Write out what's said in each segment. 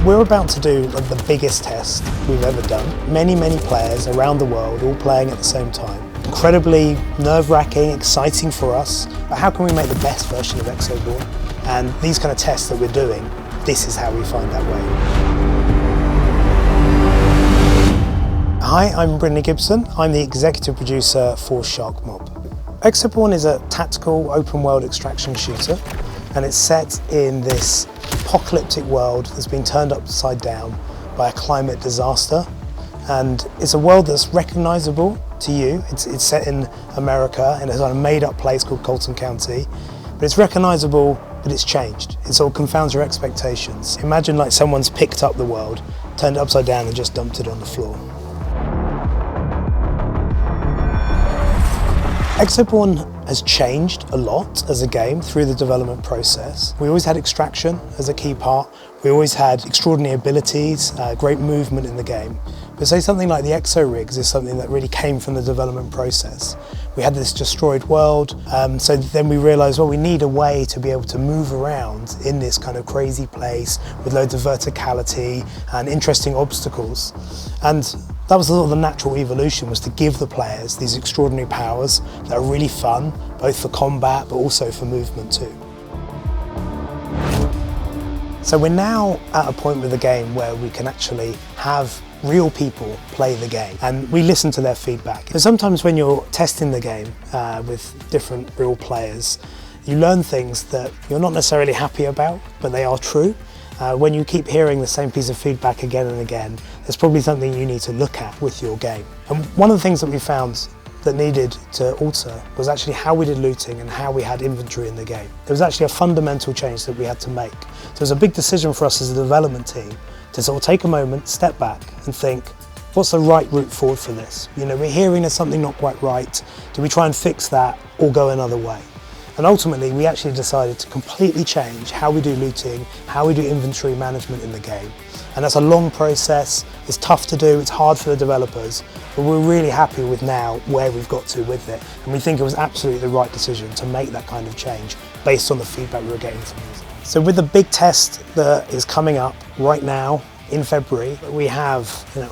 We're about to do the biggest test we've ever done. Many players around the world all playing at the same time. Incredibly nerve-wracking, exciting for us, but how can we make the best version of Exoborne? And these kind of tests that we're doing, this is how we find that way. Hi, I'm Brynley Gibson. I'm the executive producer for Sharkmob. Exoborne is a tactical open-world extraction shooter, and it's set in this apocalyptic world that's been turned upside down by a climate disaster. And it's a world that's recognisable to you. It's set in America in a made-up place called Colton County, but it's recognisable, but it's changed. It sort of confounds your expectations. Imagine like someone's picked up the world, turned it upside down and just dumped it on the floor. Exoborne has changed a lot as a game through the development process. We always had extraction as a key part. We always had extraordinary abilities, great movement in the game. But say something like the Exo rigs is something that really came from the development process. We had this destroyed world, so then we realised, well, we need a way to be able to move around in this kind of crazy place with loads of verticality and interesting obstacles. And that was sort of the natural evolution, was to give the players these extraordinary powers that are really fun, both for combat but also for movement too. So we're now at a point with the game where we can actually have real people play the game, and we listen to their feedback. So sometimes when you're testing the game with different real players, you learn things that you're not necessarily happy about, but they are true. When you keep hearing the same piece of feedback again and again, there's probably something you need to look at with your game. And one of the things that we found that needed to alter was actually how we did looting and how we had inventory in the game. There was actually a fundamental change that we had to make. So it was a big decision for us as a development team to sort of take a moment, step back and think, what's the right route forward for this? You know, we're hearing there's something not quite right. Do we try and fix that or go another way? And ultimately, we actually decided to completely change how we do looting, how we do inventory management in the game. And that's a long process, it's tough to do, it's hard for the developers, but we're really happy with now where we've got to with it. And we think it was absolutely the right decision to make that kind of change based on the feedback we were getting from users. So with the big test that is coming up right now in February, we have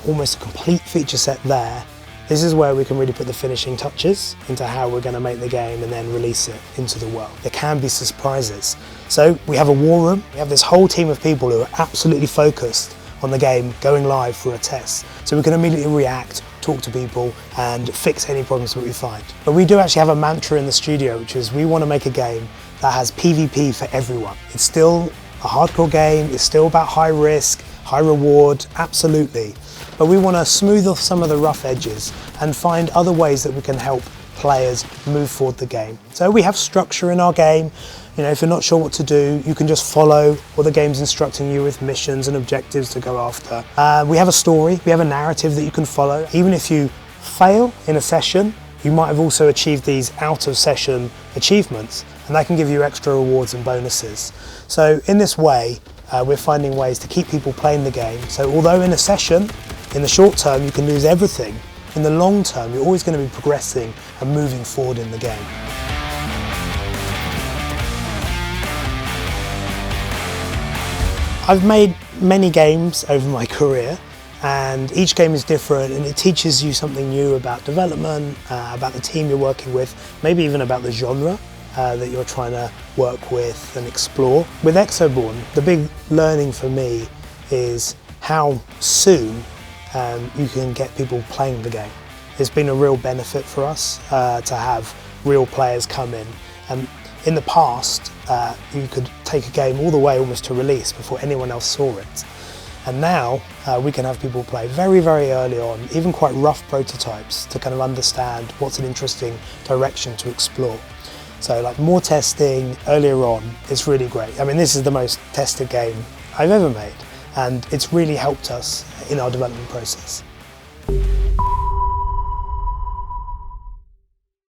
almost a complete feature set there. This is where we can really put the finishing touches into how we're going to make the game and then release it into the world. There can be surprises. So we have a war room, we have this whole team of people who are absolutely focused on the game going live for a test. So we can immediately react, talk to people and fix any problems that we find. But we do actually have a mantra in the studio, which is we want to make a game that has PvP for everyone. It's still a hardcore game, it's still about high risk, high reward, absolutely. But we want to smooth off some of the rough edges and find other ways that we can help players move forward the game. So we have structure in our game. You know, if you're not sure what to do, you can just follow what the game's instructing you with missions and objectives to go after. We have a story, we have a narrative that you can follow. Even if you fail in a session, you might have also achieved these out of session achievements, and that can give you extra rewards and bonuses. So in this way, we're finding ways to keep people playing the game. So although in a session, in the short term, you can lose everything, in the long term, you're always going to be progressing and moving forward in the game. I've made many games over my career, and each game is different and it teaches you something new about development, about the team you're working with, maybe even about the genre that you're trying to work with and explore. With Exoborne, the big learning for me is how soon you can get people playing the game. It's been a real benefit for us to have real players come in. In the past, you could take a game all the way almost to release before anyone else saw it. And now we can have people play very early on, even quite rough prototypes, to kind of understand what's an interesting direction to explore. So like more testing earlier on is really great. I mean, this is the most tested game I've ever made, and it's really helped us in our development process.